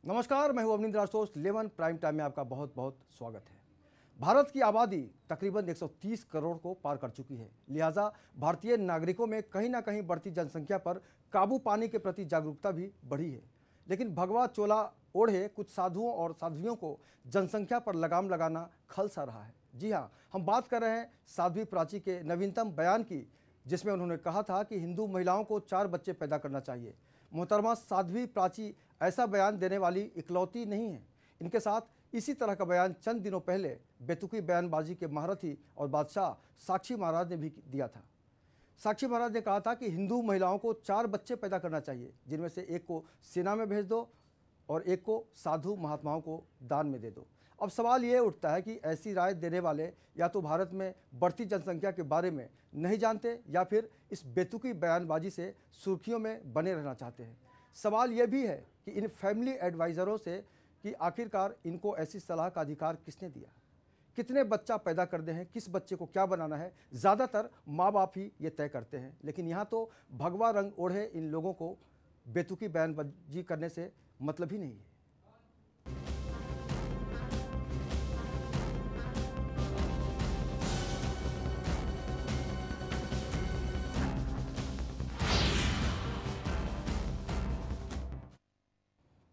नमस्कार, मैं हूं अवनींद्र आशुतोष। 11 प्राइम टाइम में आपका बहुत बहुत स्वागत है। भारत की आबादी तकरीबन 130 करोड़ को पार कर चुकी है, लिहाजा भारतीय नागरिकों में कहीं ना कहीं बढ़ती जनसंख्या पर काबू पाने के प्रति जागरूकता भी बढ़ी है। लेकिन भगवा चोला ओढ़े कुछ साधुओं और साध्वियों को जनसंख्या पर लगाम लगाना खल सा रहा है। जी हाँ, हम बात कर रहे हैं साध्वी प्राची के नवीनतम बयान की, जिसमें उन्होंने कहा था कि हिंदू महिलाओं को 4 बच्चे पैदा करना चाहिए। मोहतरमा साध्वी प्राची ऐसा बयान देने वाली इकलौती नहीं है। इनके साथ इसी तरह का बयान चंद दिनों पहले बेतुकी बयानबाजी के महारथी और बादशाह साक्षी महाराज ने भी दिया था। साक्षी महाराज ने कहा था कि हिंदू महिलाओं को 4 बच्चे पैदा करना चाहिए, जिनमें से एक को सेना में भेज दो और एक को साधु महात्माओं को दान में दे दो। अब सवाल ये उठता है कि ऐसी राय देने वाले या तो भारत में बढ़ती जनसंख्या के बारे में नहीं जानते या फिर इस बेतुकी बयानबाजी से सुर्खियों में बने रहना चाहते हैं। सवाल यह भी है कि इन फैमिली एडवाइज़रों से कि आखिरकार इनको ऐसी सलाह का अधिकार किसने दिया, कितने बच्चा पैदा करते हैं, किस बच्चे को क्या बनाना है, ज़्यादातर माँ बाप ही ये तय करते हैं। लेकिन यहाँ तो भगवा रंग ओढ़े इन लोगों को बेतुकी बयानबाजी करने से मतलब ही नहीं है।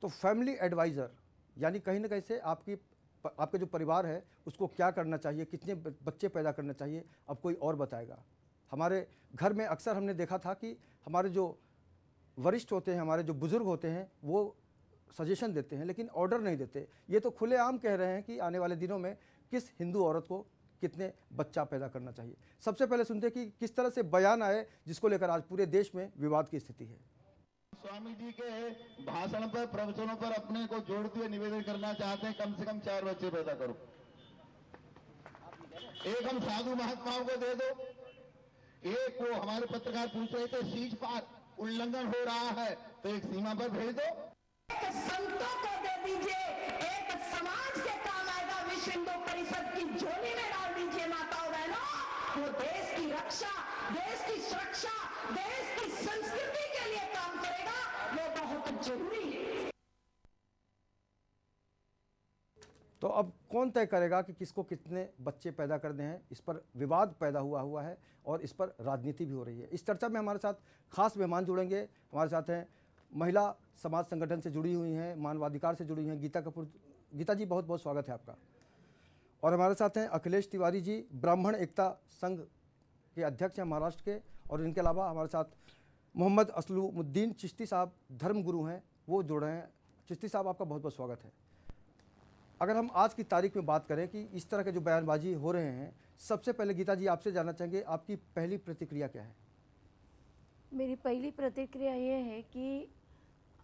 तो फैमिली एडवाइज़र यानी कहीं ना कहीं से आपके जो परिवार है उसको क्या करना चाहिए, कितने बच्चे पैदा करना चाहिए, अब कोई और बताएगा। हमारे घर में अक्सर हमने देखा था कि हमारे जो वरिष्ठ होते हैं, हमारे जो बुज़ुर्ग होते हैं, वो सजेशन देते हैं लेकिन ऑर्डर नहीं देते। ये तो खुलेआम कह रहे हैं कि आने वाले दिनों में किस हिंदू औरत को कितने बच्चा पैदा करना चाहिए। सबसे पहले सुनते कि किस तरह से बयान आए जिसको लेकर आज पूरे देश में विवाद की स्थिति है। स्वामी जी के भाषण पर, प्रवचनों पर अपने को जोड़ते हुए निवेदन करना चाहते हैं, कम से कम 4 बच्चे पैदा करो। एक हम साधु महात्माओं को दे दो, एक को हमारे पत्रकार पूछ रहे थे सीज पार उल्लंघन हो रहा है तो एक सीमा पर भेज दो। एक संतों को दे दीजिए, एक समाज के काम आएगा, विश्व हिंदू परिषद की झोली में डाल दीजिए माताओं बहनों। वो देश की रक्षा, देश की सुरक्षा, देश की संस्कृति के लिए काम करेगा, वो बहुत जरूरी है। तो अब कौन तय करेगा कि किसको कितने बच्चे पैदा करने हैं? इस पर विवाद पैदा हुआ है और इस पर राजनीति भी हो रही है। इस चर्चा में हमारे साथ खास मेहमान जुड़ेंगे। हमारे साथ हैं महिला समाज संगठन से जुड़ी हुई हैं, मानवाधिकार से जुड़ी हुई हैं गीता कपूर। गीता जी, बहुत बहुत स्वागत है आपका। और हमारे साथ हैं अखिलेश तिवारी जी, ब्राह्मण एकता संघ के अध्यक्ष हैं महाराष्ट्र के। और इनके अलावा हमारे साथ मोहम्मद असलुद्दीन चिश्ती साहब धर्म गुरु हैं, वो जुड़ रहे हैं। चिश्ती साहब, आपका बहुत बहुत स्वागत है। अगर हम आज की तारीख में बात करें कि इस तरह के जो बयानबाजी हो रहे हैं, सबसे पहले गीता जी आपसे जानना चाहेंगे आपकी पहली प्रतिक्रिया क्या है? मेरी पहली प्रतिक्रिया ये है कि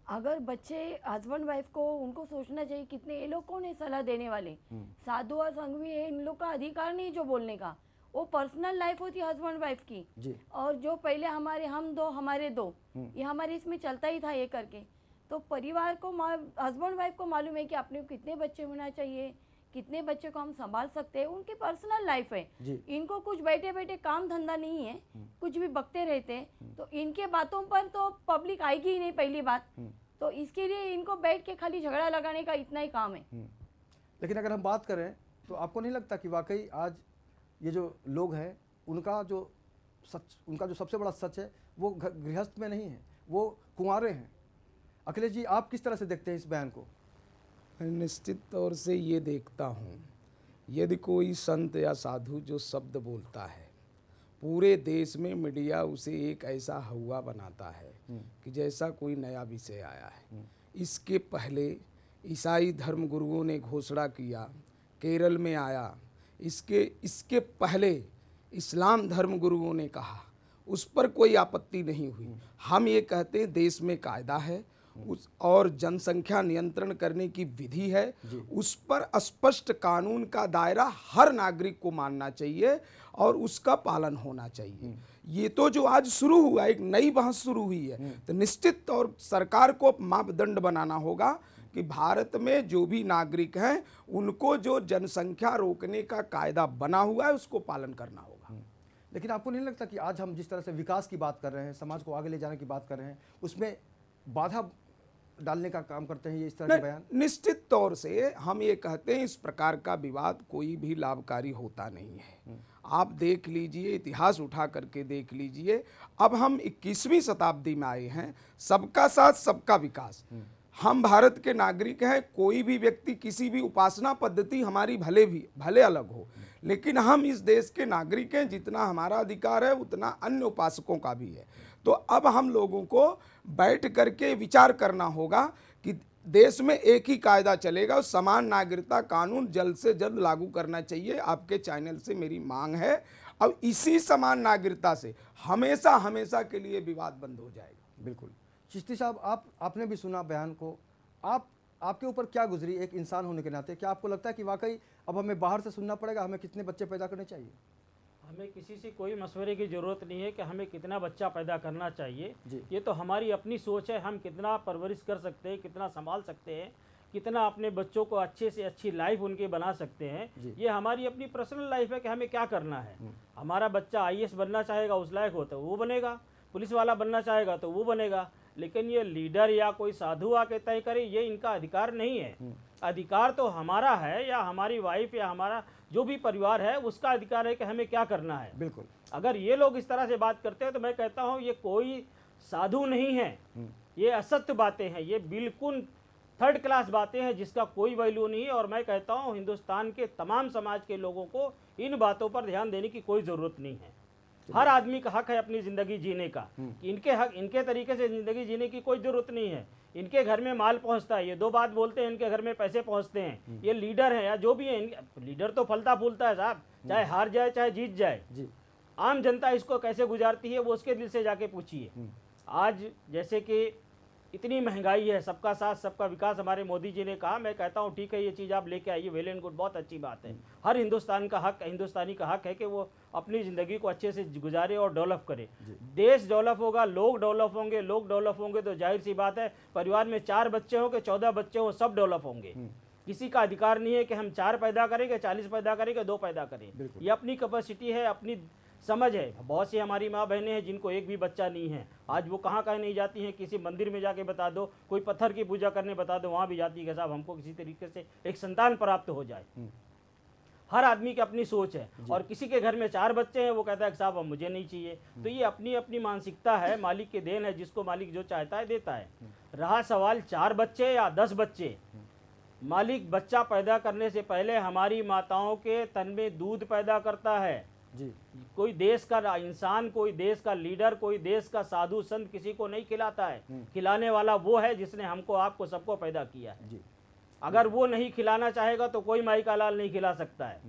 अगर बच्चे हस्बैंड वाइफ को उनको सोचना चाहिए कितने, ये लोग कौन है सलाह देने वाले? साधु और संघवी है, इन लोग का अधिकार नहीं जो बोलने का। वो पर्सनल लाइफ होती है हस्बैंड वाइफ की जी। और जो पहले हमारे हम दो हमारे दो, ये हमारे इसमें चलता ही था ये करके। तो परिवार को, हस्बैंड वाइफ को मालूम है कि अपने को कितने बच्चे होना चाहिए, कितने बच्चे को हम संभाल सकते हैं, उनकी पर्सनल लाइफ है। इनको कुछ बैठे बैठे काम धंधा नहीं है, कुछ भी बकते रहते हैं। तो इनके बातों पर तो पब्लिक आएगी ही नहीं, पहली बात। तो इसके लिए इनको बैठ के खाली झगड़ा लगाने का इतना ही काम है। लेकिन अगर हम बात करें तो आपको नहीं लगता कि वाकई आज ये जो लोग हैं उनका जो सबसे बड़ा सच है वो गृहस्थ में नहीं है, वो कुंवारे हैं? अखिलेश जी, आप किस तरह से देखते हैं इस बयान को? मैं निश्चित तौर से ये देखता हूँ, यदि कोई संत या साधु जो शब्द बोलता है, पूरे देश में मीडिया उसे एक ऐसा हवा बनाता है कि जैसा कोई नया विषय आया है। इसके पहले ईसाई धर्म गुरुओं ने घोषणा किया, केरल में आया। इसके पहले इस्लाम धर्म गुरुओं ने कहा, उस पर कोई आपत्ति नहीं हुई। हम ये कहते हैं देश में कायदा है और जनसंख्या नियंत्रण करने की विधि है, उस पर स्पष्ट कानून का दायरा हर नागरिक को मानना चाहिए और उसका पालन होना चाहिए। ये तो जो आज शुरू हुआ, एक नई बहस शुरू हुई है, तो निश्चित तौर सरकार को मापदंड बनाना होगा कि भारत में जो भी नागरिक हैं उनको जो जनसंख्या रोकने का कायदा बना हुआ है उसको पालन करना होगा। लेकिन आपको नहीं लगता कि आज हम जिस तरह से विकास की बात कर रहे हैं, समाज को आगे ले जाने की बात कर रहे हैं, उसमें बाधा डालने का काम करते हैं ये इस तरह के बयान? निश्चित तौर से हम ये कहते हैं इस प्रकार का विवाद कोई भी लाभकारी होता नहीं है। आप देख लीजिए, इतिहास उठा करके देख लीजिए। अब हम 21वीं शताब्दी में आए हैं, सबका साथ सबका विकास। हम भारत के नागरिक हैं, कोई भी व्यक्ति किसी भी उपासना पद्धति हमारी भले अलग हो, लेकिन हम इस देश के नागरिक हैं। जितना हमारा अधिकार है उतना अन्य उपासकों का भी है। तो अब हम लोगों को बैठ करके विचार करना होगा कि देश में एक ही कायदा चलेगा और समान नागरिकता कानून जल्द से जल्द लागू करना चाहिए। आपके चैनल से मेरी मांग है। अब इसी समान नागरिकता से हमेशा हमेशा के लिए विवाद बंद हो जाएगा। बिल्कुल। चिश्ती साहब, आपने भी सुना बयान को, आपके ऊपर क्या गुजरी एक इंसान होने के नाते? क्या आपको लगता है कि वाकई अब हमें बाहर से सुनना पड़ेगा हमें कितने बच्चे पैदा करने चाहिए? हमें किसी से कोई मशवरे की ज़रूरत नहीं है कि हमें कितना बच्चा पैदा करना चाहिए। ये तो हमारी अपनी सोच है। हम कितना परवरिश कर सकते हैं, कितना संभाल सकते हैं, कितना अपने बच्चों को अच्छे से अच्छी लाइफ उनके बना सकते हैं, ये हमारी अपनी पर्सनल लाइफ है कि हमें क्या करना है। हमारा बच्चा IAS बनना चाहेगा, उस लायक हो तो वो बनेगा, पुलिस वाला बनना चाहेगा तो वो बनेगा। लेकिन ये लीडर या कोई साधु आके तय करे, ये इनका अधिकार नहीं है। अधिकार तो हमारा है, या हमारी वाइफ या हमारा जो भी परिवार है उसका अधिकार है कि हमें क्या करना है। बिल्कुल। अगर ये लोग इस तरह से बात करते हैं तो मैं कहता हूँ ये कोई साधु नहीं है, ये असत्य बातें हैं, ये बिल्कुल थर्ड क्लास बातें हैं जिसका कोई वैल्यू नहीं है। और मैं कहता हूँ हिंदुस्तान के तमाम समाज के लोगों को इन बातों पर ध्यान देने की कोई ज़रूरत नहीं है। हर आदमी का हक है अपनी ज़िंदगी जीने का। इनके तरीके से ज़िंदगी जीने की कोई ज़रूरत नहीं है। इनके घर में माल पहुंचता है, ये 2 बात बोलते हैं, इनके घर में पैसे पहुंचते हैं। ये लीडर है या जो भी है, लीडर तो फलता फूलता है साहब, चाहे हार जाए चाहे जीत जाए। आम जनता इसको कैसे गुजारती है वो उसके दिल से जाके पूछिए। आज जैसे कि इतनी महंगाई है, सबका साथ सबका विकास हमारे मोदी जी ने कहा। मैं कहता हूँ ठीक है, ये चीज़ आप लेके आइए, वेल एंड गुड, बहुत अच्छी बात है। हर हिंदुस्तानी का हक है कि वो अपनी ज़िंदगी को अच्छे से गुजारे और डेवलप करे। देश डेवलप होगा, लोग डेवलप होंगे, लोग डेवलप होंगे तो जाहिर सी बात है परिवार में 4 बच्चे हों कि 14 बच्चे हों, सब डेवलप होंगे। किसी का अधिकार नहीं है कि हम 4 पैदा करेंगे, 40 पैदा करेंगे, 2 पैदा करें। ये अपनी कैपेसिटी है, अपनी समझ है। बहुत सी हमारी माँ बहनें हैं जिनको एक भी बच्चा नहीं है। आज वो कहाँ नहीं जाती हैं, किसी मंदिर में जाके बता दो, कोई पत्थर की पूजा करने बता दो, वहाँ भी जाती है साहब हमको किसी तरीके से एक संतान प्राप्त हो जाए। हर आदमी की अपनी सोच है। और किसी के घर में 4 बच्चे हैं, वो कहता है कि साहब अब मुझे नहीं चाहिए। तो ये अपनी अपनी मानसिकता है, मालिक की देन है, जिसको मालिक जो चाहता है देता है। रहा सवाल 4 बच्चे या 10 बच्चे, मालिक बच्चा पैदा करने से पहले हमारी माताओं के तन में दूध पैदा करता है। कोई देश का इंसान, कोई देश का लीडर, कोई देश का साधु संत किसी को नहीं खिलाता है। खिलाने वाला वो है जिसने हमको, आपको, सबको पैदा किया है। अगर वो नहीं खिलाना चाहेगा तो कोई माई का लाल नहीं खिला सकता है।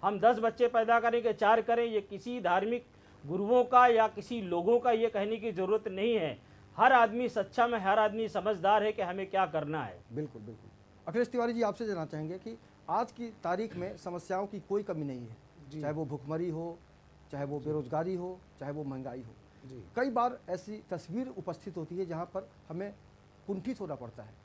हम 10 बच्चे पैदा करेंगे, 4 करें, ये किसी धार्मिक गुरुओं का या किसी लोगों का ये कहने की जरूरत नहीं है। हर आदमी सक्षम है, हर आदमी समझदार है कि हमें क्या करना है। बिल्कुल बिल्कुल। अखिलेश तिवारी जी, आपसे जानना चाहेंगे कि आज की तारीख में समस्याओं की कोई कमी नहीं है, चाहे वो भुखमरी हो, चाहे वो बेरोजगारी हो, चाहे वो महंगाई हो। कई बार ऐसी तस्वीर उपस्थित होती है जहाँ पर हमें कुंठित होना पड़ता है।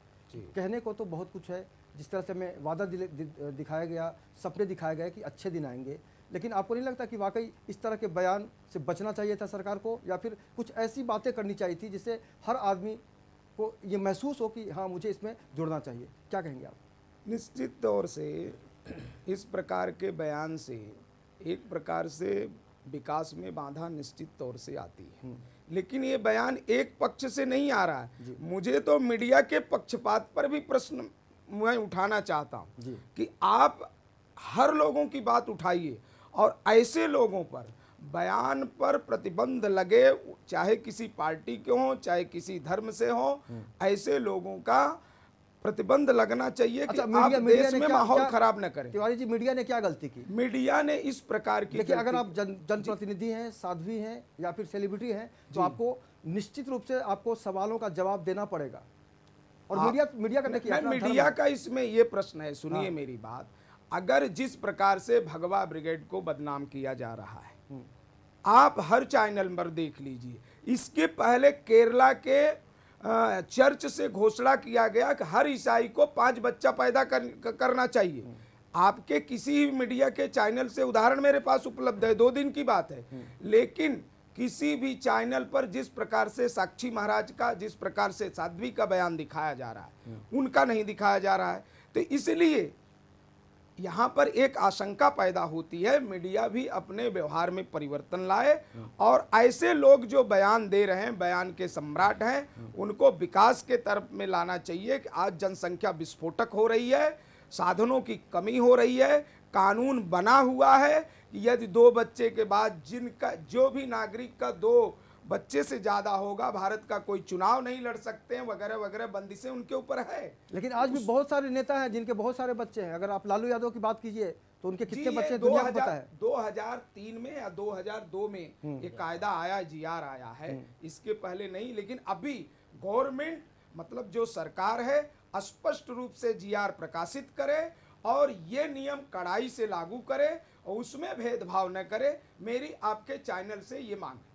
कहने को तो बहुत कुछ है, जिस तरह से हमें वादा दिखाया गया, सपने दिखाए गए कि अच्छे दिन आएंगे, लेकिन आपको नहीं लगता कि वाकई इस तरह के बयान से बचना चाहिए था सरकार को, या फिर कुछ ऐसी बातें करनी चाहिए थी जिससे हर आदमी को ये महसूस हो कि हाँ मुझे इसमें जुड़ना चाहिए? क्या कहेंगे आप? निश्चित तौर से इस प्रकार के बयान से एक प्रकार से विकास में बाधा निश्चित तौर से आती है, लेकिन ये बयान एक पक्ष से नहीं आ रहा है। मुझे तो मीडिया के पक्षपात पर भी प्रश्न मैं उठाना चाहता हूँ कि आप हर लोगों की बात उठाइए और ऐसे लोगों पर बयान पर प्रतिबंध लगे, चाहे किसी पार्टी के हों, चाहे किसी धर्म से हों, ऐसे लोगों का प्रतिबंध लगना चाहिए। अच्छा, कि आप देश में माहौल खराब न करें। तिवारी जी, मीडिया ने क्या गलती की? मीडिया ने इस प्रकार की, देखिए, अगर आप जनप्रतिनिधि हैं, साध्वी हैं या फिर सेलिब्रिटी हैं, तो आपको निश्चित रूप से आपको सवालों का जवाब देना पड़ेगा। और मीडिया का देखिए, मीडिया का इसमें ये प्रश्न है, सुनिए मेरी बात। अगर जिस प्रकार से भगवा ब्रिगेड को बदनाम किया जा रहा है, आप हर चैनल पर देख लीजिए। इसके पहले केरला के चर्च से घोषणा किया गया कि हर ईसाई को 5 बच्चा पैदा करना चाहिए। आपके किसी मीडिया के चैनल से उदाहरण मेरे पास उपलब्ध है, 2 दिन की बात है, लेकिन किसी भी चैनल पर जिस प्रकार से साक्षी महाराज का, जिस प्रकार से साध्वी का बयान दिखाया जा रहा है, उनका नहीं दिखाया जा रहा है। तो इसलिए यहाँ पर एक आशंका पैदा होती है, मीडिया भी अपने व्यवहार में परिवर्तन लाए और ऐसे लोग जो बयान दे रहे हैं, बयान के सम्राट हैं, उनको विकास के तरफ में लाना चाहिए कि आज जनसंख्या विस्फोटक हो रही है, साधनों की कमी हो रही है, कानून बना हुआ है कि यदि 2 बच्चे के बाद जिनका जो भी नागरिक का 2 बच्चे से ज़्यादा होगा, भारत का कोई चुनाव नहीं लड़ सकते हैं, वगैरह वगैरह बंदिशें उनके ऊपर है। लेकिन आज भी बहुत सारे नेता हैं जिनके बहुत सारे बच्चे हैं। अगर आप लालू यादव की बात कीजिए तो उनके कितने बच्चे हैं दुनिया को पता है। 2003 में या 2002 में ये कायदा आया, जीआर आया है, इसके पहले नहीं। लेकिन अभी गवर्नमेंट मतलब जो सरकार है स्पष्ट रूप से जीआर प्रकाशित करे और ये नियम कड़ाई से लागू करे और उसमें भेदभाव न करे। मेरी आपके चैनल से ये मांग है।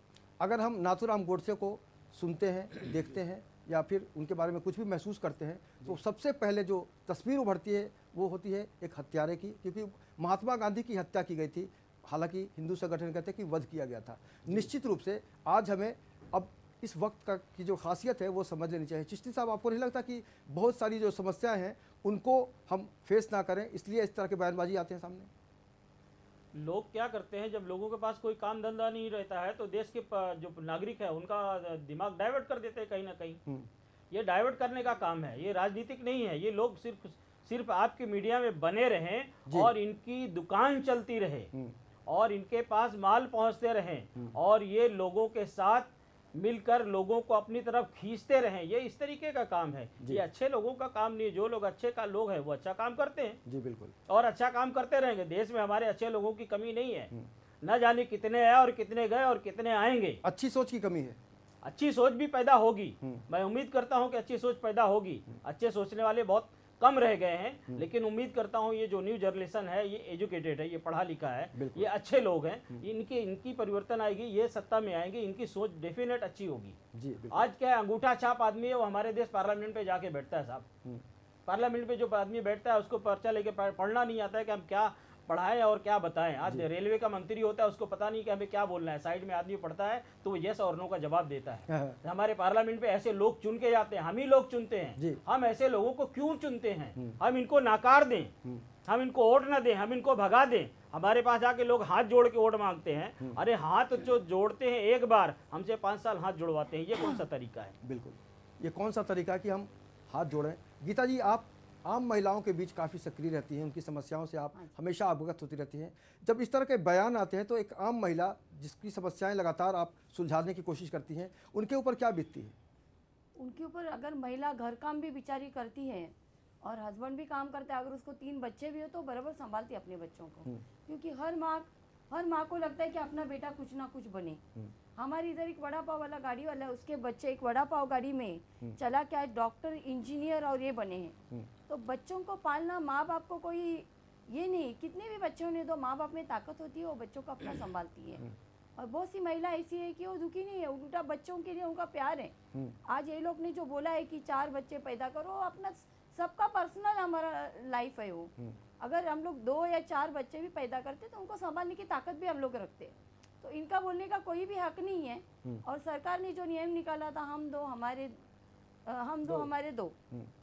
अगर हम नाथूराम गोडसे को सुनते हैं, देखते हैं या फिर उनके बारे में कुछ भी महसूस करते हैं तो सबसे पहले जो तस्वीर उभरती है वो होती है एक हत्यारे की, क्योंकि महात्मा गांधी की हत्या की गई थी। हालांकि हिंदू संगठन कहते हैं कि वध किया गया था। निश्चित रूप से आज हमें अब इस वक्त का की जो खासियत है वो समझ लेनी चाहिए। चिश्ती साहब, आपको नहीं लगता कि बहुत सारी जो समस्याएं हैं उनको हम फेस ना करें इसलिए इस तरह के बयानबाजी आते हैं सामने? लोग क्या करते हैं, जब लोगों के पास कोई काम धंधा नहीं रहता है तो देश के जो नागरिक है उनका दिमाग डाइवर्ट कर देते हैं कहीं ना कहीं। ये डाइवर्ट करने का काम है, ये राजनीतिक नहीं है। ये लोग सिर्फ आपके मीडिया में बने रहें और इनकी दुकान चलती रहे और इनके पास माल पहुंचते रहें और ये लोगों के साथ मिलकर लोगों को अपनी तरफ खींचते रहें, ये इस तरीके का काम है। ये अच्छे लोगों का काम नहीं है। जो लोग अच्छे का लोग हैं वो अच्छा काम करते हैं जी बिल्कुल, और अच्छा काम करते रहेंगे। देश में हमारे अच्छे लोगों की कमी नहीं है। न जाने कितने आए और कितने गए और कितने आएंगे। अच्छी सोच की कमी है। अच्छी सोच भी पैदा होगी, मैं उम्मीद करता हूं कि अच्छी सोच पैदा होगी। अच्छे सोचने वाले बहुत कम रह गए हैं, लेकिन उम्मीद करता हूं ये जो न्यू जनरेशन है ये एजुकेटेड है, ये पढ़ा लिखा है, ये अच्छे लोग हैं, इनकी परिवर्तन आएगी, ये सत्ता में आएंगे, इनकी सोच डेफिनेट अच्छी होगी जी। आज क्या है, अंगूठा छाप आदमी है वो हमारे देश पार्लियामेंट पे जाके बैठता है साहब। पार्लियामेंट पे जो आदमी बैठता है उसको पर्चा लेके पढ़ना नहीं आता है कि हम क्या पढ़ाएं और क्या बताएं। आज रेलवे का मंत्री होता है, उसको पता नहीं कि हमें क्या बोलना है। साइड में आदमी पढ़ता है तो वो यस और नो का जवाब देता है। हमारे पार्लियामेंट पे ऐसे लोग चुन के जाते हैं, हम ही लोग चुनते हैं। हम ऐसे लोगों को क्यों चुनते हैं? हम इनको नाकार दें, हम इनको वोट न दें, हम इनको भगा दें। हमारे पास आके लोग हाथ जोड़ के वोट मांगते हैं। अरे हाथ जो जोड़ते हैं एक बार, हमसे 5 साल हाथ जुड़वाते हैं। ये कौन सा तरीका है? बिल्कुल, ये कौन सा तरीका है कि हम हाथ जोड़ें? गीता जी, आप आम महिलाओं के बीच काफ़ी सक्रिय रहती हैं, उनकी समस्याओं से आप हमेशा अवगत होती रहती हैं। जब इस तरह के बयान आते हैं तो एक आम महिला जिसकी समस्याएं लगातार आप सुलझाने की कोशिश करती हैं, उनके ऊपर क्या बीतती है? उनके ऊपर अगर महिला घर काम भी बेचारी करती है और हस्बैंड भी काम करता है, अगर उसको 3 बच्चे भी हो तो बराबर संभालती है अपने बच्चों को, क्योंकि हर माँ को लगता है कि अपना बेटा कुछ ना कुछ बने। हमारे इधर एक वड़ा पाव वाला गाड़ी वाला है, उसके बच्चे एक वड़ा पाव गाड़ी में चला क्या है, डॉक्टर, इंजीनियर और ये बने हैं। तो बच्चों को पालना, माँ बाप को कोई ये नहीं, कितने भी बच्चों ने तो माँ बाप में ताकत होती है, वो बच्चों को अपना संभालती है। और बहुत सी महिला ऐसी है कि वो दुखी नहीं है, उल्टा बच्चों के लिए उनका प्यार है। आज ये लोग ने जो बोला है कि 4 बच्चे पैदा करो, अपना सबका पर्सनल हमारा लाइफ है वो। अगर हम लोग 2 या 4 बच्चे भी पैदा करते तो उनको संभालने की ताकत भी हम लोग रखते, तो इनका बोलने का कोई भी हक नहीं है। और सरकार ने जो नियम निकाला था, हम दो हमारे दो,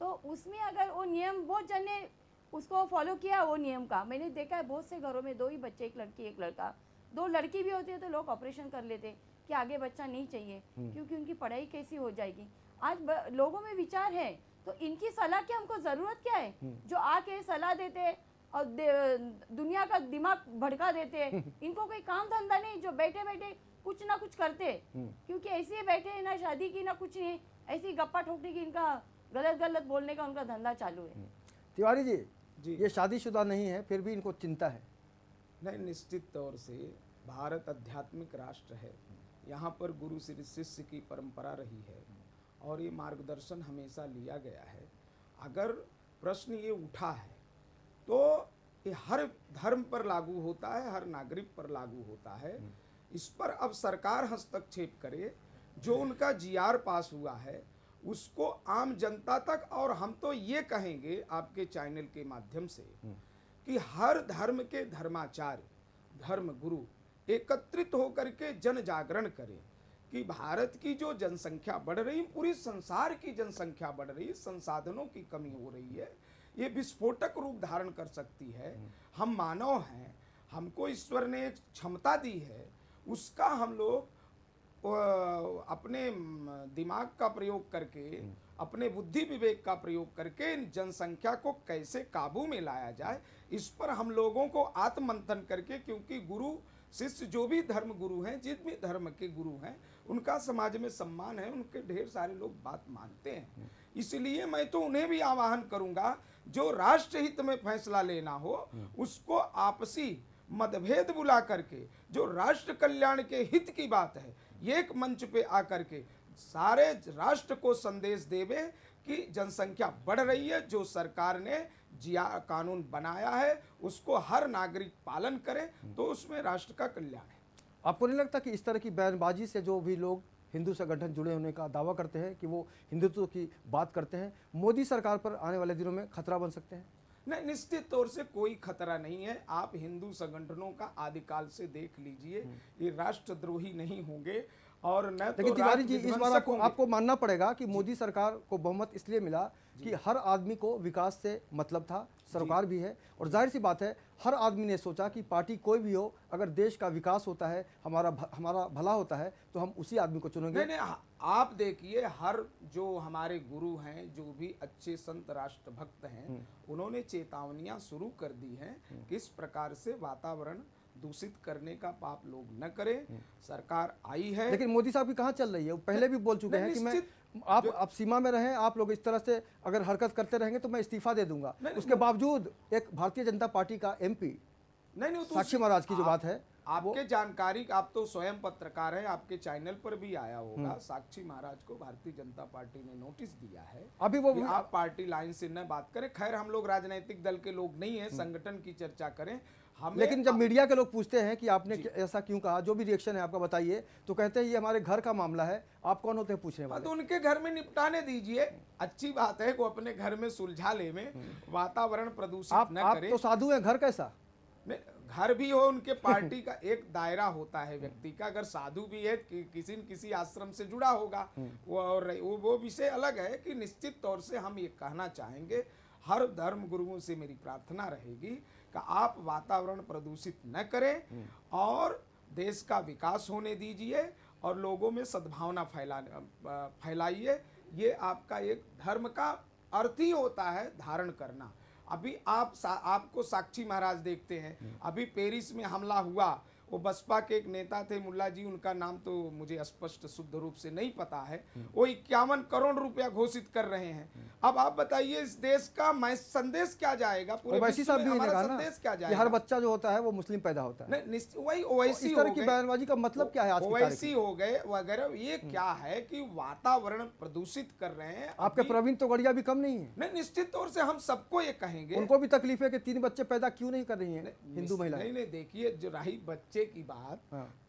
तो उसमें अगर वो नियम बहुत जन ने उसको फॉलो किया, वो नियम का मैंने देखा है बहुत से घरों में 2 ही बच्चे, एक लड़की एक लड़का। 2 लड़की भी होती है तो लोग ऑपरेशन कर लेते कि आगे बच्चा नहीं चाहिए, क्योंकि उनकी पढ़ाई कैसी हो जाएगी। आज लोगों में विचार है, तो इनकी सलाह की हमको जरूरत क्या है? जो आके सलाह देते और दुनिया का दिमाग भड़का देते हैं, इनको कोई काम धंधा नहीं, जो बैठे बैठे कुछ ना कुछ करते, क्योंकि ऐसे ही बैठे हैं, ना शादी की ना कुछ नहीं, ऐसी गप्पा ठोकने की, इनका गलत बोलने का उनका धंधा चालू है। तिवारी जी, ये शादीशुदा नहीं है फिर भी इनको चिंता है? नहीं, निश्चित तौर से भारत आध्यात्मिक राष्ट्र है, यहाँ पर गुरु श्री शिष्य की परंपरा रही है और ये मार्गदर्शन हमेशा लिया गया है। अगर प्रश्न ये उठा है तो ये हर धर्म पर लागू होता है, हर नागरिक पर लागू होता है। इस पर अब सरकार हस्तक्षेप करे, जो उनका जीआर पास हुआ है उसको आम जनता तक, और हम तो ये कहेंगे आपके चैनल के माध्यम से कि हर धर्म के धर्माचार्य, धर्म गुरु एकत्रित होकर के जन जागरण करें कि भारत की जो जनसंख्या बढ़ रही, पूरी संसार की जनसंख्या बढ़ रही, संसाधनों की कमी हो रही है, ये विस्फोटक रूप धारण कर सकती है। हम मानव हैं, हमको ईश्वर ने एक क्षमता दी है, उसका हम लोग अपने दिमाग का प्रयोग करके, अपने बुद्धि विवेक का प्रयोग करके जनसंख्या को कैसे काबू में लाया जाए, इस पर हम लोगों को आत्ममंथन करके, क्योंकि गुरु शिष्य जो भी धर्म गुरु हैं, जिस भी धर्म के गुरु हैं, उनका समाज में सम्मान है, उनके ढेर सारे लोग बात मानते हैं। इसलिए मैं तो उन्हें भी आह्वान करूंगा, जो राष्ट्र हित में फैसला लेना हो उसको आपसी मतभेद बुला करके, जो राष्ट्र कल्याण के हित की बात है, एक मंच पे आकर के सारे राष्ट्र को संदेश देवे कि जनसंख्या बढ़ रही है, जो सरकार ने जिया कानून बनाया है उसको हर नागरिक पालन करे, तो उसमें राष्ट्र का कल्याण है। आपको नहीं लगता कि इस तरह की बयानबाजी से जो भी लोग हिंदू संगठन जुड़े होने का दावा करते हैं कि वो हिंदुत्व की बात करते हैं, मोदी सरकार पर आने वाले दिनों में खतरा बन सकते हैं? नहीं, निश्चित तौर से कोई खतरा नहीं है। आप हिंदू संगठनों का आदिकाल से देख लीजिए, ये राष्ट्रद्रोही नहीं होंगे और न तो लेकिन तिवारी जी, इस बार आपको मानना पड़ेगा कि मोदी सरकार को बहुमत इसलिए मिला कि हर आदमी को विकास से मतलब था, सरकार भी है, और जाहिर सी बात है हर आदमी ने सोचा कि पार्टी कोई भी हो, अगर देश का विकास होता है, हमारा भला होता है, तो हम उसी आदमी को चुनेंगे। नहीं, आप देखिए, हर जो हमारे गुरु हैं, जो भी अच्छे संत राष्ट्रभक्त हैं, उन्होंने चेतावनियां शुरू कर दी हैं कि इस प्रकार से वातावरण दूषित करने का पाप लोग न करें। सरकार आई है, लेकिन मोदी साहब की कहाँ चल रही है? वो पहले भी बोल चुके हैं कि मैं आप सीमा में रहें, आप लोग इस तरह से अगर हरकत करते रहेंगे तो मैं इस्तीफा दे दूंगा। उसके बावजूद एक भारतीय जनता पार्टी का एमपी नहीं, साक्षी महाराज की जो बात है, आपके जानकारी, आप तो स्वयं पत्रकार हैं, आपके चैनल पर भी आया होगा, साक्षी महाराज को भारतीय जनता पार्टी ने नोटिस दिया है अभी वो आप पार्टी लाइन से न बात करें। खैर, हम लोग राजनीतिक दल के लोग नहीं है, संगठन की चर्चा करें। लेकिन जब मीडिया के लोग पूछते हैं कि आपने ऐसा क्यों कहा, जो भी रिएक्शन है आपका बताइए, तो कहते हैं ये हमारे घर का मामला है। आप कौन होते हैं पूछने वाले? तो उनके घर में निपटाने दीजिए, अच्छी बात है, वो अपने घर में सुलझा ले, में वातावरण प्रदूषित न करे। आप तो साधु हैं, घर कैसा? घर भी हो, उनके पार्टी का एक दायरा होता है व्यक्ति का। अगर साधु भी है, किसी न किसी आश्रम से जुड़ा होगा, वो विषय अलग है। कि निश्चित तौर से हम ये कहना चाहेंगे, हर धर्म गुरुओं से मेरी प्रार्थना रहेगी कि आप वातावरण प्रदूषित न करें और देश का विकास होने दीजिए और लोगों में सद्भावना फैलाइए। ये आपका एक धर्म का अर्थ ही होता है, धारण करना। अभी आपको साक्षी महाराज देखते हैं, अभी पेरिस में हमला हुआ, वो बसपा के एक नेता थे, मुल्ला जी, उनका नाम तो मुझे स्पष्ट शुद्ध रूप से नहीं पता है, वो 51 करोड़ रुपया घोषित कर रहे हैं। अब आप बताइए, इस देश का संदेश क्या जाएगा? पूरे विश्व में हमारा संदेश क्या जाएगा? हर बच्चा जो होता है वो मुस्लिम पैदा होता है। वही ओवैसी इस तरह की बयानबाजी का मतलब क्या है? आज ओवैसी हो गए वगैरह। ये क्या है कि वातावरण प्रदूषित कर रहे हैं। आपके प्रवीण तोगड़िया भी कम नहीं है। नहीं, निश्चित तौर से हम सबको ये कहेंगे, उनको भी तकलीफ है कि 3 बच्चे पैदा क्यों नहीं कर रही है हिंदू महिला। नहीं, देखिए, जो रही बच्चे की बात,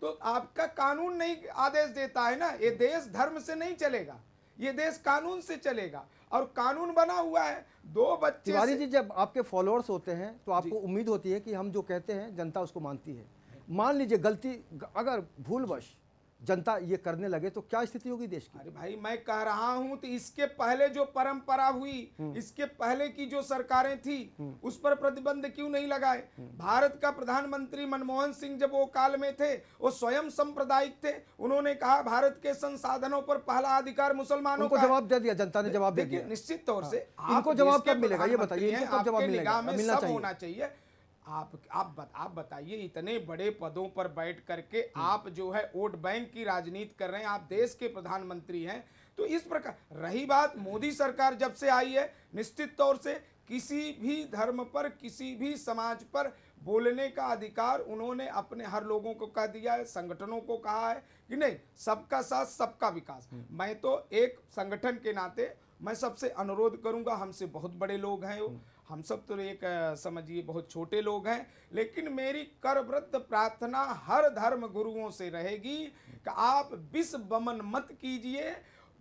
तो आपका कानून नहीं आदेश देता है ना। ये देश धर्म से नहीं चलेगा, ये देश कानून से चलेगा, और कानून बना हुआ है 2 बच्चे। तिवारी जी, जब आपके फॉलोअर्स होते हैं तो आपको उम्मीद होती है कि हम जो कहते हैं जनता उसको मानती है। मान लीजिए गलती, अगर भूलवश जनता ये करने लगे तो क्या स्थिति होगी देश की? अरे भाई, मैं कह रहा हूं, तो इसके पहले जो परंपरा हुई, इसके पहले की जो सरकारें थी, उस पर प्रतिबंध क्यों नहीं लगाए? भारत का प्रधानमंत्री मनमोहन सिंह जब वो काल में थे, वो स्वयं सांप्रदायिक थे। उन्होंने कहा भारत के संसाधनों पर पहला अधिकार मुसलमानों का। जवाब दे दिया, जनता ने जवाब दे दिया। निश्चित तौर से इनको जवाब कब मिलेगा ये बताइए? इनको कब जवाब मिलेगा? मिलना चाहिए, होना चाहिए। आप बताइए, इतने बड़े पदों पर बैठ करके आप जो है वोट बैंक की राजनीति कर रहे हैं, आप देश के प्रधानमंत्री हैं। तो इस प्रकार रही बात, मोदी सरकार जब से आई है, निश्चित तौर से किसी भी धर्म पर, किसी भी समाज पर बोलने का अधिकार उन्होंने अपने हर लोगों को कह दिया है, संगठनों को कहा है कि नहीं, सबका साथ सबका विकास। मैं तो एक संगठन के नाते मैं सबसे अनुरोध करूंगा, हमसे बहुत बड़े लोग हैं, हम सब तो एक समझिए बहुत छोटे लोग हैं, लेकिन मेरी करवृत्त प्रार्थना हर धर्म गुरुओं से रहेगी कि आप विष वमन मत कीजिए।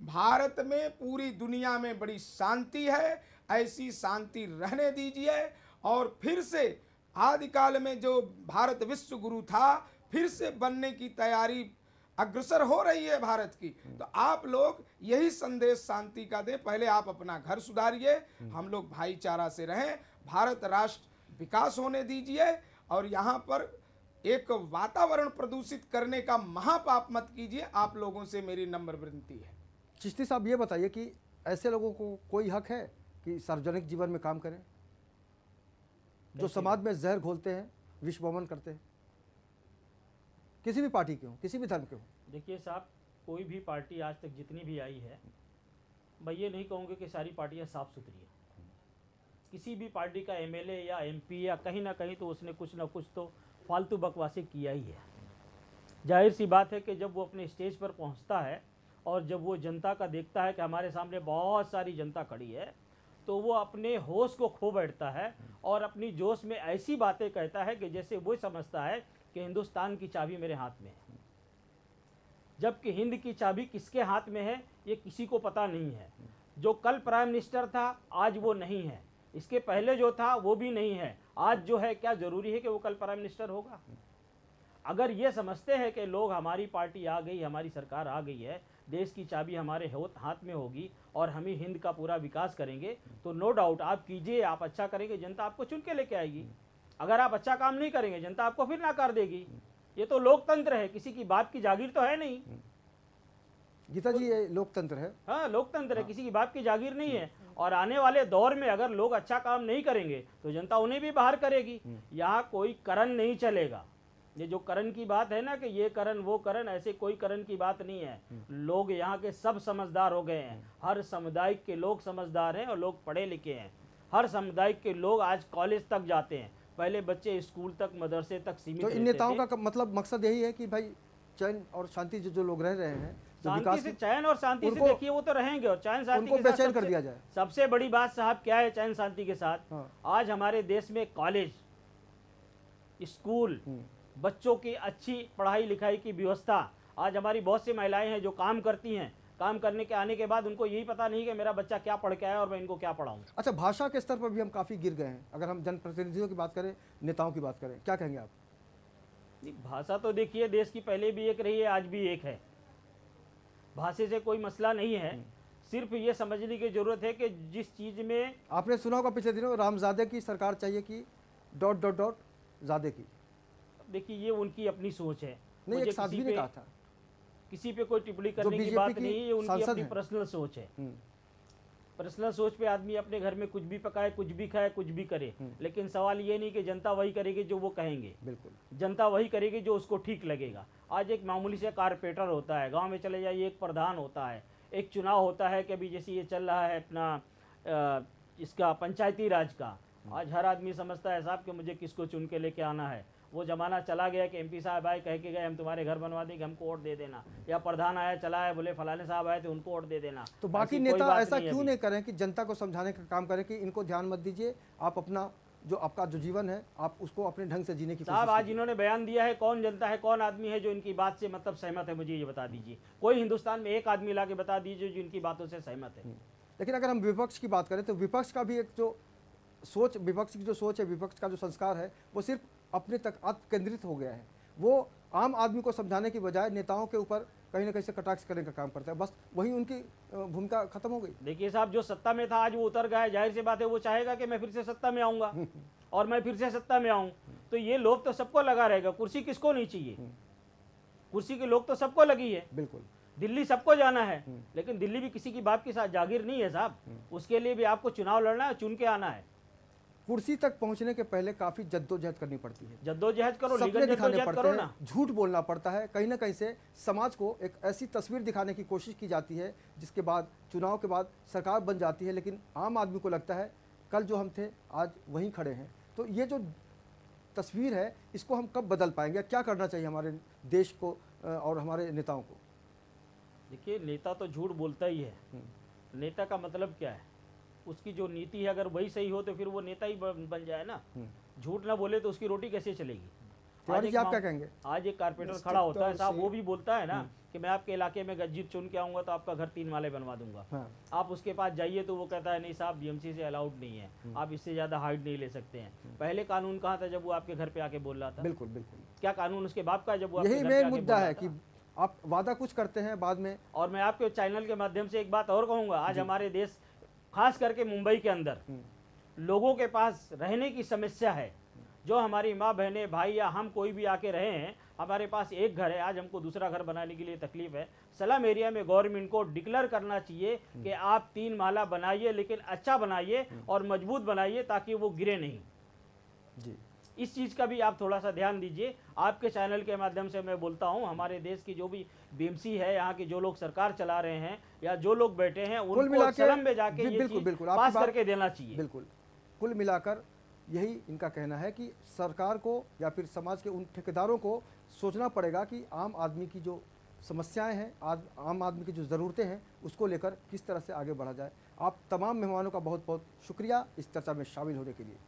भारत में, पूरी दुनिया में बड़ी शांति है, ऐसी शांति रहने दीजिए। और फिर से आदिकाल में जो भारत विश्व गुरु था, फिर से बनने की तैयारी अग्रसर हो रही है भारत की। तो आप लोग यही संदेश शांति का दें, पहले आप अपना घर सुधारिए, हम लोग भाईचारा से रहें, भारत राष्ट्र विकास होने दीजिए, और यहाँ पर एक वातावरण प्रदूषित करने का महापाप मत कीजिए। आप लोगों से मेरी नम्र विनती है। चिश्ती साहब ये बताइए कि ऐसे लोगों को कोई हक है कि सार्वजनिक जीवन में काम करें, जो समाज में जहर घोलते हैं, विष वमन करते हैं, किसी भी पार्टी के हो, किसी भी धर्म के हो? देखिए साहब, कोई भी पार्टी आज तक जितनी भी आई है, मैं ये नहीं कहूँगी कि सारी पार्टियाँ साफ़ सुथरी हैं। किसी भी पार्टी का एमएलए या एमपी या कहीं ना कहीं तो उसने कुछ ना कुछ तो फालतू बकवासी किया ही है। जाहिर सी बात है कि जब वो अपने स्टेज पर पहुंचता है और जब वो जनता का देखता है कि हमारे सामने बहुत सारी जनता खड़ी है, तो वो अपने होश को खो बैठता है और अपनी जोश में ऐसी बातें कहता है कि जैसे वो समझता है कि हिंदुस्तान की चाबी मेरे हाथ में है, जबकि हिंद की चाबी किसके हाथ में है ये किसी को पता नहीं है। जो कल प्राइम मिनिस्टर था आज वो नहीं है, इसके पहले जो था वो भी नहीं है, आज जो है क्या ज़रूरी है कि वो कल प्राइम मिनिस्टर होगा? अगर ये समझते हैं कि लोग हमारी पार्टी आ गई, हमारी सरकार आ गई है, देश की चाबी हमारे हाथ में होगी और हम ही हिंद का पूरा विकास करेंगे, तो नो डाउट आप कीजिए, आप अच्छा करेंगे, जनता आपको चुन के लेके आएगी। अगर आप अच्छा काम नहीं करेंगे, जनता आपको फिर नकार देगी। ये तो लोकतंत्र है, किसी की बाप की जागीर तो है नहीं। गीता जी, ये लोकतंत्र है। हाँ, लोकतंत्र है, किसी की बाप की जागीर नहीं है। और आने वाले दौर में अगर लोग अच्छा काम नहीं करेंगे तो जनता उन्हें भी बाहर करेगी। यहाँ कोई करण नहीं चलेगा। ये जो करण की बात है ना कि ये करण वो करण, ऐसे कोई करण की बात नहीं है। लोग यहाँ के सब समझदार हो गए हैं, हर समुदाय के लोग समझदार हैं और लोग पढ़े लिखे हैं। हर समुदाय के लोग आज कॉलेज तक जाते हैं, पहले बच्चे स्कूल तक, मदरसे तक सीमित तो इन नेताओं का मतलब मकसद यही है कि भाई चैन और शांति जो लोग रह रहे हैं, शांति से, चैन और शांति से देखिए वो तो रहेंगे, और चैन शांति के साथ कर दिया जाए। सबसे बड़ी बात साहब क्या है चैन शांति के साथ? हाँ। आज हमारे देश में कॉलेज, स्कूल, बच्चों की अच्छी पढ़ाई लिखाई की व्यवस्था, आज हमारी बहुत सी महिलाएं हैं जो काम करती हैं, काम करने के आने के बाद उनको यही पता नहीं कि मेरा बच्चा क्या पढ़ के आया और मैं इनको क्या पढ़ाऊं। अच्छा, भाषा के स्तर पर भी हम काफ़ी गिर गए हैं। अगर हम जनप्रतिनिधियों की बात करें, नेताओं की बात करें, क्या कहेंगे आप? भाषा तो देखिए देश की पहले भी एक रही है, आज भी एक है। भाषा से कोई मसला नहीं है, सिर्फ ये समझने की जरूरत है कि जिस चीज़ में आपने सुना होगा पिछले दिनों रामजादे की सरकार चाहिए कि ... ज़ादे की। देखिए ये उनकी अपनी सोच है। नहीं, एक साथी ने कहा था, किसी पे कोई टिप्पणी करने की बात नहीं है, ये उनकी अपनी पर्सनल सोच है। पर्सनल सोच पे आदमी अपने घर में कुछ भी पकाए, कुछ भी खाए, कुछ भी करे, लेकिन सवाल ये नहीं कि जनता वही करेगी जो वो कहेंगे। बिल्कुल, जनता वही करेगी जो उसको ठीक लगेगा। आज एक मामूली से कारपेंटर होता है, गांव में चले जाइए एक प्रधान होता है, एक चुनाव होता है कि अभी जैसे ये चल रहा है अपना इसका पंचायती राज का, आज हर आदमी समझता है साहब कि मुझे किसको चुन के लेके आना है। वो जमाना चला गया कि एमपी साहब आए कह के गए हम तुम्हारे घर बनवा देंगे, हमको वोट दे देना, या प्रधान आया चला है बोले फलाने साहब आए थे उनको वोट दे देना। तो बाकी नेता ऐसा क्यों नहीं करें कि जनता को समझाने का काम करें कि इनको ध्यान मत दीजिए, आप अपना जो आपका जो जीवन है आप उसको अपने ढंग से जीने की कोशिश। साहब आज इन्होंने बयान दिया है, कौन जनता है, कौन आदमी है जो इनकी बात से मतलब सहमत है, मुझे ये बता दीजिए। कोई हिंदुस्तान में एक आदमी ला के बता दीजिए जो इनकी बातों से सहमत है। लेकिन अगर हम विपक्ष की बात करें तो विपक्ष का भी एक जो सोच, विपक्ष की जो सोच है, विपक्ष का जो संस्कार है, वो सिर्फ अपने तक केंद्रित हो गया है। वो आम आदमी को समझाने की बजाय नेताओं के ऊपर कहीं ना कहीं से कटाक्ष करने का काम करता है, बस वही उनकी भूमिका खत्म हो गई। देखिए साहब, जो सत्ता में था आज वो उतर गया है, जाहिर सी बात है वो चाहेगा कि मैं फिर से सत्ता में आऊँगा और मैं फिर से सत्ता में आऊँ, तो ये लोभ तो सबको लगा रहेगा। कुर्सी किसको नहीं चाहिए? कुर्सी की लोभ तो सबको लगी है। बिल्कुल, दिल्ली सबको जाना है, लेकिन दिल्ली भी किसी की बाप के साथ जागीर नहीं है साहब। उसके लिए भी आपको चुनाव लड़ना है, चुन के आना है। कुर्सी तक पहुंचने के पहले काफी जद्दोजहद करनी पड़ती है। जद्दोजहद करो, सपने दिखाने पड़ते हैं, झूठ बोलना पड़ता है, कहीं ना कहीं से समाज को एक ऐसी तस्वीर दिखाने की कोशिश की जाती है जिसके बाद चुनाव के बाद सरकार बन जाती है, लेकिन आम आदमी को लगता है कल जो हम थे आज वहीं खड़े हैं। तो ये जो तस्वीर है इसको हम कब बदल पाएंगे? क्या करना चाहिए हमारे देश को और हमारे नेताओं को? देखिए, नेता तो झूठ बोलता ही है। नेता का मतलब क्या है? उसकी जो नीति है अगर वही सही हो तो फिर वो नेता ही बन जाए ना। झूठ ना बोले तो उसकी रोटी कैसे चलेगी? तिवारी जी आप क्या कहेंगे? आज एक कारपेंटर खड़ा होता है साहब, वो भी बोलता है ना कि मैं आपके इलाके में गज्जीर चुन के आऊंगा तो आपका घर 3 माले बनवा दूंगा। हाँ। आप उसके पास जाइए तो वो कहता है नहीं साहब बीएमसी से अलाउड नहीं है, आप इससे ज्यादा हाइट नहीं ले सकते हैं। पहले कानून कहाँ था जब वो आपके घर पे आके बोल रहा था? बिल्कुल बिल्कुल, क्या कानून उसके बाप का है जब वो आपके यही घर पे मेन आके मुद्दा बोल है रहा कि था? आप वादा कुछ करते हैं बाद में। और मैं आपके चैनल के माध्यम से एक बात और कहूंगा, आज हमारे देश खास करके मुंबई के अंदर लोगों के पास रहने की समस्या है। जो हमारी माँ बहनें भाई या हम कोई भी आके रहे हैं, हमारे पास एक घर है, आज हमको दूसरा घर बनाने के लिए तकलीफ है। सलम एरिया में गवर्नमेंट को डिक्लेयर करना चाहिए कि आप 3 माला बनाइए, लेकिन अच्छा बनाइए और मजबूत बनाइए ताकि वो गिरे नहीं जी। इस चीज़ का भी आप थोड़ा सा ध्यान दीजिए। आपके चैनल के माध्यम से मैं बोलता हूं, हमारे देश की जो भी बीएमसी है, यहाँ की जो लोग सरकार चला रहे हैं या जो लोग बैठे हैं, उनको सदन में जाके ये चीज़ पास करके देना चाहिए। बिल्कुल, कुल मिलाकर यही इनका कहना है कि सरकार को या फिर समाज के उन ठेकेदारों को सोचना पड़ेगा कि आम आदमी की जो समस्याएं हैं, आम आदमी की जो ज़रूरतें हैं, उसको लेकर किस तरह से आगे बढ़ा जाए। आप तमाम मेहमानों का बहुत बहुत शुक्रिया इस चर्चा में शामिल होने के लिए।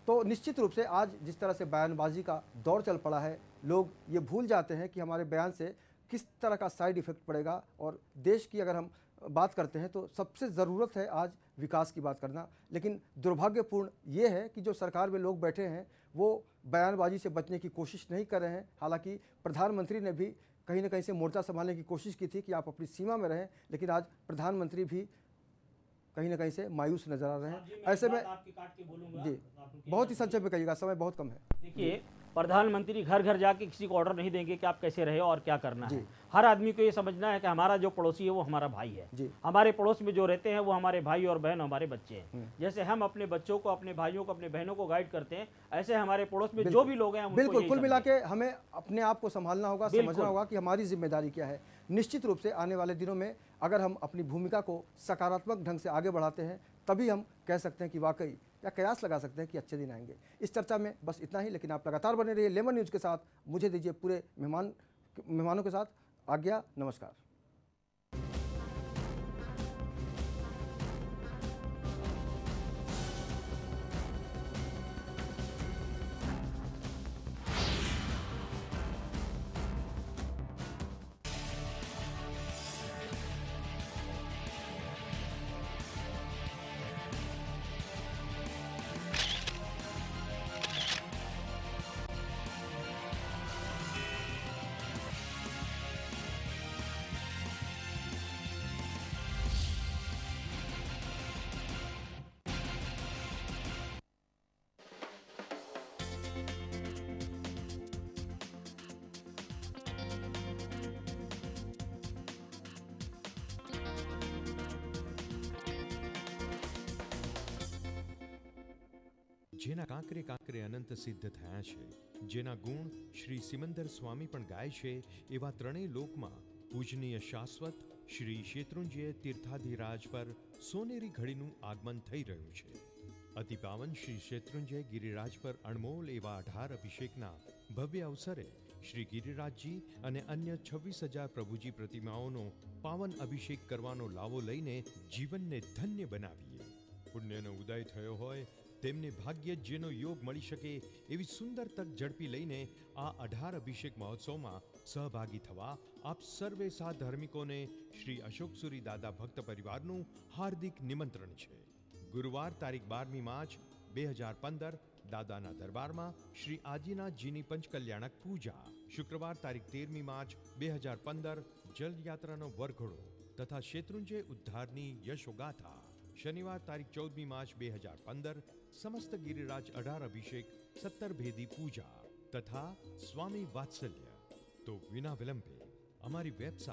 तो निश्चित रूप से आज जिस तरह से बयानबाजी का दौर चल पड़ा है, लोग ये भूल जाते हैं कि हमारे बयान से किस तरह का साइड इफ़ेक्ट पड़ेगा। और देश की अगर हम बात करते हैं तो सबसे ज़रूरत है आज विकास की बात करना, लेकिन दुर्भाग्यपूर्ण ये है कि जो सरकार में लोग बैठे हैं वो बयानबाजी से बचने की कोशिश नहीं कर रहे हैं। हालांकि प्रधानमंत्री ने भी कहीं ना कहीं से मोर्चा संभालने की कोशिश की थी कि आप अपनी सीमा में रहें, लेकिन आज प्रधानमंत्री भी कहीं ना कहीं से मायूस नजर आ रहे हैं। ऐसे में जी बहुत ही संक्षेप में कहिएगा, समय बहुत कम है। देखिए, प्रधानमंत्री घर घर जाके किसी को ऑर्डर नहीं देंगे कि आप कैसे रहे और क्या करना है। हर आदमी को ये समझना है कि हमारा जो पड़ोसी है वो हमारा भाई है। हमारे पड़ोस में जो रहते हैं वो हमारे भाई और बहन, हमारे बच्चे हैं। जैसे हम अपने बच्चों को, अपने भाइयों को, अपने बहनों को गाइड करते हैं, ऐसे हमारे पड़ोस में जो भी लोग हैं बिल्कुल, कुल मिला के हमें अपने आप को संभालना होगा, समझना होगा कि हमारी जिम्मेदारी क्या है। निश्चित रूप से आने वाले दिनों में अगर हम अपनी भूमिका को सकारात्मक ढंग से आगे बढ़ाते हैं, तभी हम कह सकते हैं कि वाकई या कयास लगा सकते हैं कि अच्छे दिन आएंगे। इस चर्चा में बस इतना ही, लेकिन आप लगातार बने रहिए लेमन न्यूज़ के साथ। मुझे दीजिए पूरे मेहमानों के साथ आज्ञा, नमस्कार। જેના કાંકરે કાંકરે અનંત સિદ્ધ થયા છે, જેના ગુણ શ્રી સિમંદર સ્વામી પણ ગાય છે, એવા ત્રણેય લોકમાં પૂજનીય શાશ્વત શ્રી શેત્રુંજય તીર્થાધિરાજ પર સોનેરી ઘડીનું આગમન થઈ રહ્યું છે. અતિ પાવન શ્રી શેત્રુંજય ગિરિરાજ પર અણમોલ એવા 18 અભિષેકના ભવ્ય અવસરે શ્રી ગિરિરાજજી અને અન્ય 26,000 પ્રભુજી પ્રતિમાઓનો પાવન અભિષેક કરવાનો લાવો લઈને જીવનને ધન્ય બનાવીએ. પુણ્યનો ઉદય થયો હોય તેમને ભાગ્ય જેનો યોગ મળી શકે એવી સુંદર તક ઝડપી લઈને આ 18 અભિષેક મહોત્સવમાં સહભાગી થવા આપ સર્વે સાધર્મિકોને શ્રી અશોકસુરી દાદા ભક્ત પરિવારનું હાર્દિક નિમંત્રણ છે. ગુરુવાર તારીખ 12મી માર્ચ 2015 દાદાના દરબારમાં શ્રી આદિનાથજીની પંચકલ્યાણક પૂજા. શુક્રવાર તારીખ 13મી માર્ચ 2015 જલયાત્રાનો વરઘોડો તથા શેત્રુંજય ઉદ્ધારની યશોગાથા. शनिवार तारीख 14મી मार्च 2015 समस्त गिरिराज 18 अभिषेक 70 भेदी पूजा तथा स्वामी वात्सल्य. तो बिना विलंबे हमारी वेबसाइट